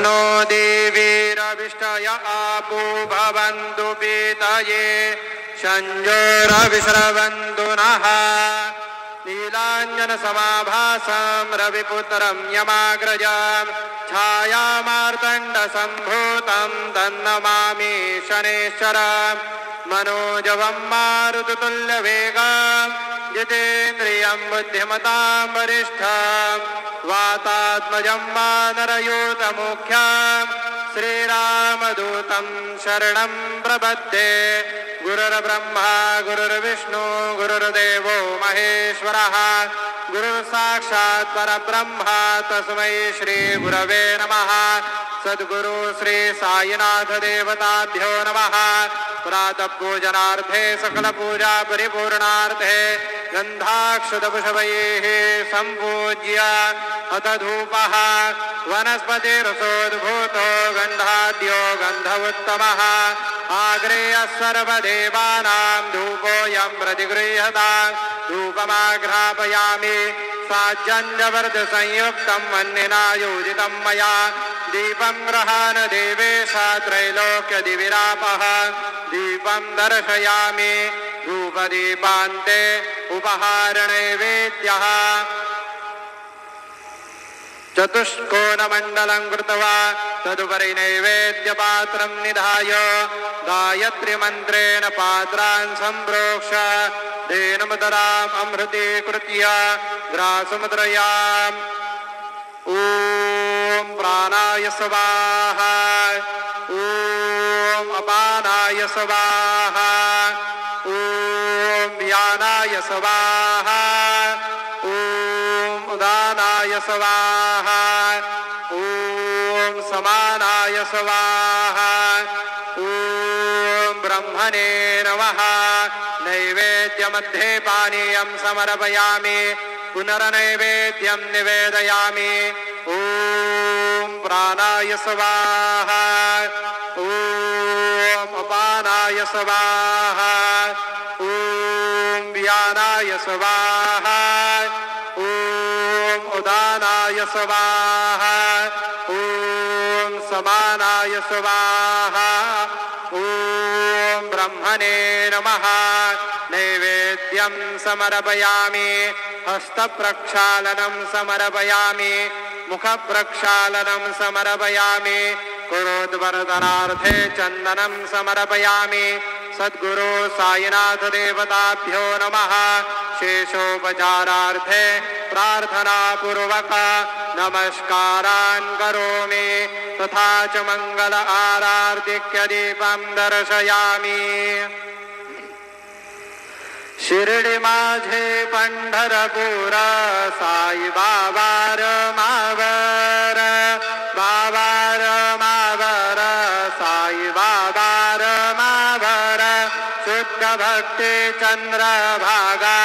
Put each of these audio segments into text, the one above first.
नो देवीरविष्टय आपो भवन्तु पीतये संजोरविश्रवन्तु नः नीलाञ्जनसमाभासं रविपुत्रं यमाग्रजं छायामार्तण्डसम्भूतं तन्नमामि शनैश्चरं मनोजवं मारुततुल्यवेगं जितेन्द्रियं बुद्धिमतां वरिष्ठं वातात्मजं वानरयूतमुख्यं श्रीरामदूतं शरणं प्रपद्ये गुरुर्ब्रह्मा गुरुर्विष्णु गुरुर्देवो महेश्वरः गुरुर्साक्षात् परब्रह्म तस्मै श्री गुरवे नमः सद्गुरु श्री साईनाथ देवताभ्यो नमः प्रातः पूजनार्थे सकल पूजा परिपूर्णार्थे गन्धाक्षतपुष्पैः सम्पूज्य अथ धूपः वनस्पतिरसोद्भूतो गन्धाद्यो गन्ध उत्तमः आग्रेयः सर्वदेवानां धूपोऽयं प्रतिगृह्यतां धूपमाघ्रापयामि साज्जन्यवर्धसंयुक्तं वह्निना योजितं मया दीपं गृहाण देवेश त्रैलोक्यदिविरापः दीपं दर्शयामि धूपदीपान्ते उपहारनैवेद्यः चतुष्कोणमण्डलं कृत्वा तदुपरि नैवेद्यपात्रं निधाय गायत्रीमन्त्रेण पात्रान् सम्प्रोक्ष्य तेन मुद्राम् अमृतीकृत्य ग्रासमुद्रयाम् ॐ प्राणाय स्वाहा ॐ अपानाय स्वाहा ॐ व्यानाय स्वाहा ॐ उदानाय स्वाहा ॐ समानाय स्वाहा ॐ ब्रह्मणे नमः नैवेद्यमध्ये पानीयं समर्पयामि पुनर्नैवेद्यं निवेदयामि ॐ प्राणाय स्वाहा ॐ अपानाय स्वाहा ॐ व्यानाय स्वाहा ॐ उदानाय स्वाहा ॐ समानाय स्वाहा ॐ ब्रह्मणे नमः नैवेद्यं समर्पयामि हस्तप्रक्षालनं समर्पयामि मुखप्रक्षालनं समर्पयामि कुरोद्वर्धनार्थे चन्दनं समर्पयामि सद्गुरु साईनाथ देवताभ्यो नमः शेषोपचारार्थे प्रार्थनापूर्वक नमस्कारान् करोमि तथा च मङ्गल आरार्तिक्यदीपं दर्शयामि शिर्डी माझे पंढरपूर साई बाबार मावर बाबार मावर साई बाबार मावर शुद्ध भक्ती चंद्रभागा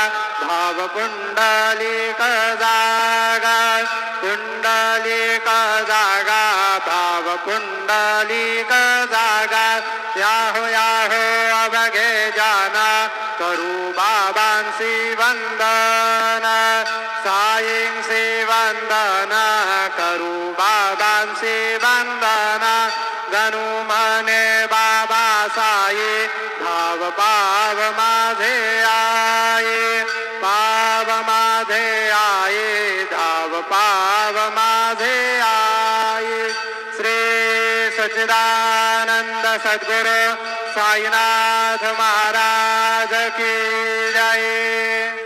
भाव पुंडलिक जागा पुंडलिक जागा भाव पुंडलिक जागा याहो याहो अवघे जाना करू बाबांसी वंदन साईंसी वंदन करू बाबांसी वंदन गणू मने बाबा साई भाव पाव माझे आये पाव माझे आये धाव पाव माझे आये श्री सच्चिदानंद सद्गुरु साईनाथ महाराज की जय।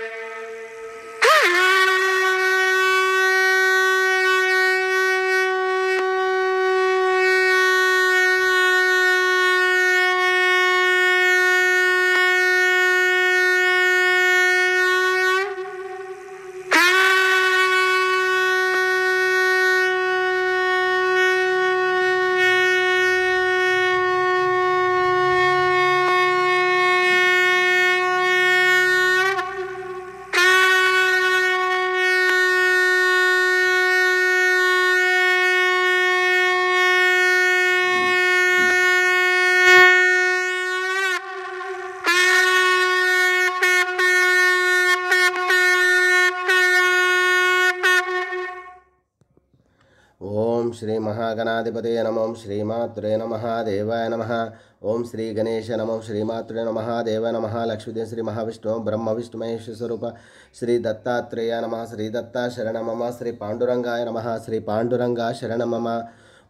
नमः गणाधिपतये नमः ओं श्रीमात्रे नमः देवाय नमः ओं श्री गणेश नमः श्रीमात्रे नमः देवाय नमः लक्ष्मीदेव श्री महाविष्णु ब्रह्म विष्णु महेश स्वरूप श्री दत्तात्रेय नमः श्री दत्ता शरण मम श्री पांडुरंगाय नमः श्री पांडुरंगा शरण मम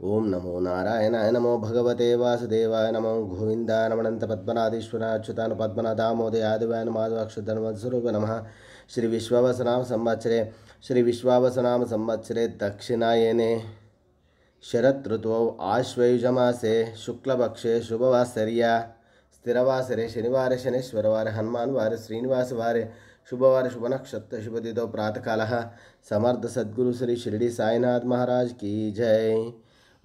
ओं नमो नारायणाय नमो भगवते वासुदेवाय नमो गोविन्दाय नमो अनंत पद्मनाधीश्वराय अच्युताय पद्मनादामोदय आदिवाय नमः अक्षरधर्मस्वरूप नमः श्री विश्वावसनाम संवत्सरे श्री विश्वावसनाम संवत्सरे दक्षिणायने शरद ऋतौ आश्वयुजमासे शुक्लपक्षे शुभवासर्या स्थिरवासरे शनिवार शनीश्वरवार हनुमानवार श्रीनिवासवारे शुभवार शुभ नक्षत्र शुभदितो प्रातःकालः समर्थ सद्गुरु श्री शिरडी साईनाथ महाराज की जय।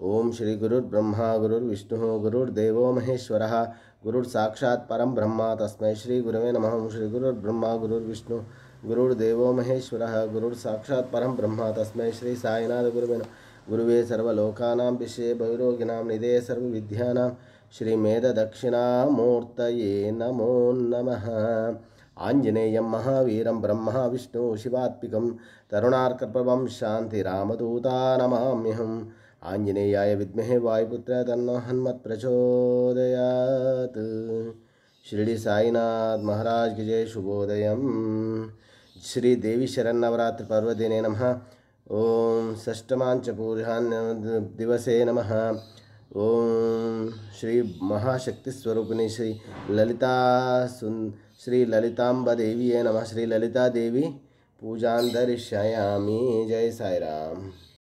ओम श्री गुरुर्ब्रह्मा गुरुर्विष्णु गुरुर्देवो महेश्वरः गुरुर्साक्षात् परं ब्रह्म तस्मै श्री गुरवे नमः। ओम श्री गुरुर्ब्रह्मा गुरुर्विष्णु गुरुर्देवो महेश्वरः गुरुर्साक्षात् परं ब्रह्म तस्मै श्री साईनाथ गुरवे नमः। गुरुवे सर्वलोकानां विषये भैरोगिणां निधये सर्वविद्यानां श्रीमेधदक्षिणामूर्तये नमो नमः। आञ्जनेयं महावीरं ब्रह्मा विष्णु शिवात्मिकं तरुणार्कप्रभं शान्तिरामदूता नमाम्यहम्। आञ्जनेयाय विद्महे वायुपुत्राय तन्नो हनुमत् प्रचोदयात्। शिरडी साईनाथ महाराज की जय। शुभोदयं। श्री देवी शरन्नवरात्रि पर्वदिने नमः। ओम षष्ठमांच पूर्णान्य दिवसे नमः। ओम श्री महाशक्ति स्वरूपिणी श्री ललितांबा देवी नमः। श्री ललिता देवी पूजां दर्शयामि। जय साई राम।